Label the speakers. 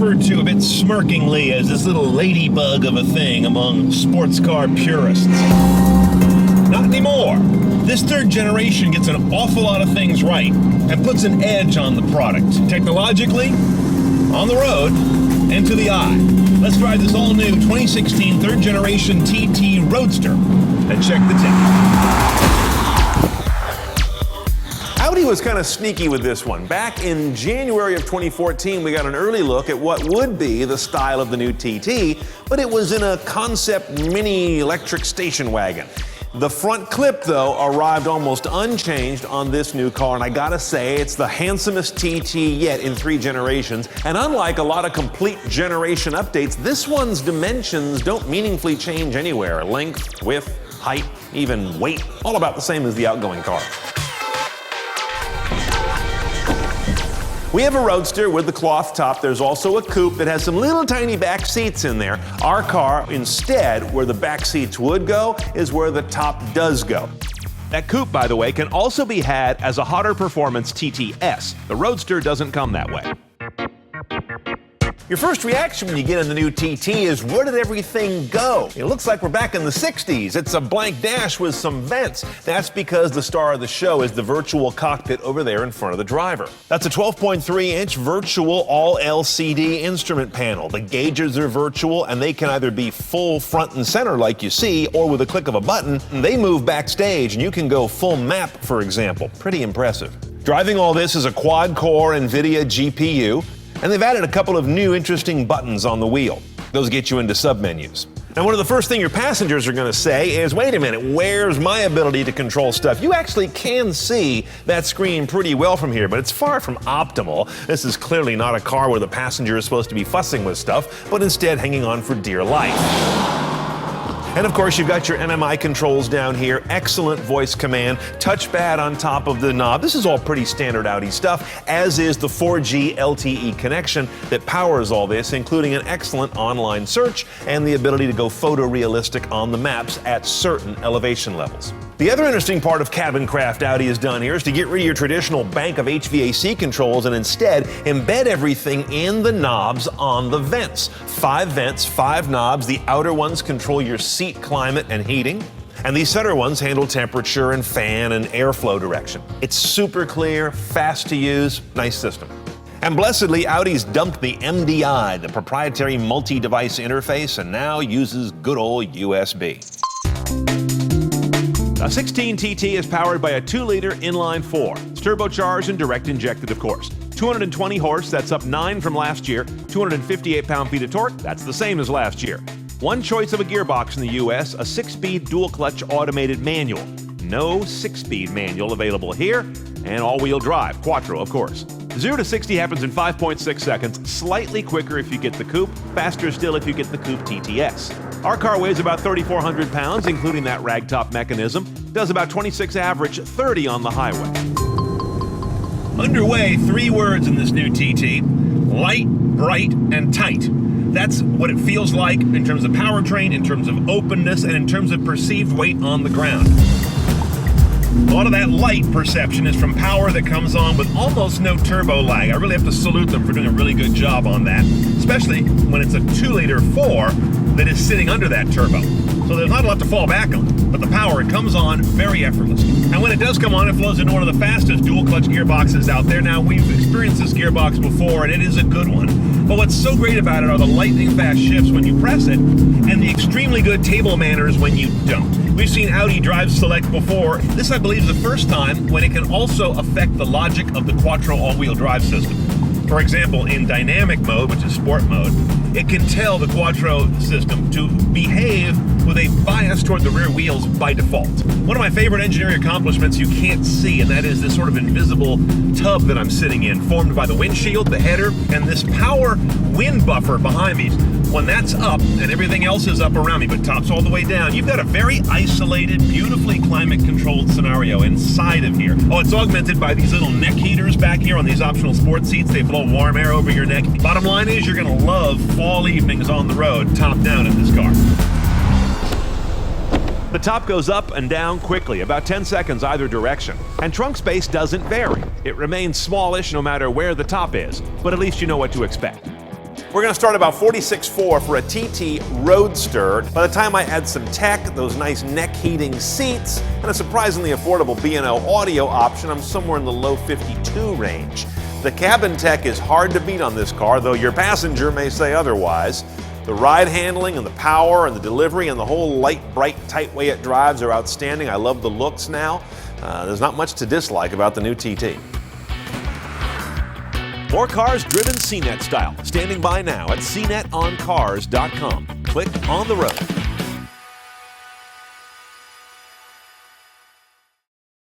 Speaker 1: referred to a bit smirkingly as this little ladybug of a thing among sports car purists. Not anymore. This third generation gets an awful lot of things right and puts an edge on the product, technologically, on the road, and to the eye. Let's drive this all-new 2016 third generation TT Roadster and check the tech. Audi was kind of sneaky with this one. Back in January of 2014, we got an early look at what would be the style of the new TT, but it was in a concept mini electric station wagon. The front clip, though, arrived almost unchanged on this new car, and I gotta say, it's the handsomest TT yet in 3 generations. And unlike a lot of complete generation updates, this one's dimensions don't meaningfully change anywhere. Length, width, height, even weight, all about the same as the outgoing car. We have a Roadster with the cloth top. There's also a coupe that has some little tiny back seats in there. Our car, instead, where the back seats would go, is where the top does go. That coupe, by the way, can also be had as a hotter performance TTS. The Roadster doesn't come that way. Your first reaction when you get in the new TT is, where did everything go? It looks like we're back in the 60s. It's a blank dash with some vents. That's because the star of the show is the virtual cockpit over there in front of the driver. That's a 12.3-inch virtual all-LCD instrument panel. The gauges are virtual, and they can either be full front and center like you see, or with a click of a button, they move backstage, and you can go full map, for example. Pretty impressive. Driving all this is a quad-core NVIDIA GPU, and they've added a couple of new interesting buttons on the wheel. Those get you into submenus. Now, one of the first things your passengers are going to say is, wait a minute, where's my ability to control stuff? You actually can see that screen pretty well from here, but it's far from optimal. This is clearly not a car where the passenger is supposed to be fussing with stuff, but instead hanging on for dear life. And of course, you've got your MMI controls down here, excellent voice command, touchpad on top of the knob. This is all pretty standard Audi stuff, as is the 4G LTE connection that powers all this, including an excellent online search and the ability to go photorealistic on the maps at certain elevation levels. The other interesting part of cabin craft Audi has done here is to get rid of your traditional bank of HVAC controls and instead embed everything in the knobs on the vents. 5 vents, 5 knobs. The outer ones control your seat climate and heating, and these center ones handle temperature and fan and airflow direction. It's super clear, fast to use, nice system. And blessedly, Audi's dumped the MDI, the proprietary multi-device interface, and now uses good old USB. A 16 TT is powered by a 2-liter inline-4. It's turbocharged and direct injected, of course. 220 horse, that's up 9 from last year. 258 pound-feet of torque, that's the same as last year. One choice of a gearbox in the US, a 6-speed dual-clutch automated manual. No 6-speed manual available here, and all-wheel drive, quattro, of course. 0 to 60 happens in 5.6 seconds, slightly quicker if you get the coupe, faster still if you get the coupe TTS. Our car weighs about 3,400 pounds, including that ragtop mechanism, does about 26 average, 30 on the highway. Underway, 3 words in this new TT: light, bright, and tight. That's what it feels like in terms of powertrain, in terms of openness, and in terms of perceived weight on the ground. A lot of that light perception is from power that comes on with almost no turbo lag. I really have to salute them for doing a really good job on that, especially when it's a 2-liter 4 that is sitting under that turbo. So there's not a lot to fall back on, but the power, it comes on very effortlessly. And when it does come on, it flows into one of the fastest dual-clutch gearboxes out there. Now, we've experienced this gearbox before, and it is a good one. But what's so great about it are the lightning-fast shifts when you press it, and the extremely good table manners when you don't. We've seen Audi Drive Select before. This, I believe, is the first time when it can also affect the logic of the quattro all-wheel drive system. For example, in dynamic mode, which is sport mode, it can tell the quattro system to behave with a bias toward the rear wheels by default. One of my favorite engineering accomplishments you can't see, and that is this sort of invisible tub that I'm sitting in, formed by the windshield, the header, and this power wind buffer behind me. When that's up and everything else is up around me, but top's all the way down, you've got a very isolated, beautifully climate-controlled scenario inside of here. Oh, it's augmented by these little neck heaters back here on these optional sport seats. They blow warm air over your neck. Bottom line is, you're going to love fall evenings on the road, top down in this car. The top goes up and down quickly, about 10 seconds either direction. And trunk space doesn't vary. It remains smallish no matter where the top is, but at least you know what to expect. We're going to start about $46,400 for a TT Roadster. By the time I add some tech, those nice neck heating seats, and a surprisingly affordable B&O audio option, I'm somewhere in the low 52 range. The cabin tech is hard to beat on this car, though your passenger may say otherwise. The ride handling and the power and the delivery and the whole light, bright, tight way it drives are outstanding. I love the looks now. There's not much to dislike about the new TT. More cars driven CNET style. Standing by now at cnetoncars.com. Click on the road.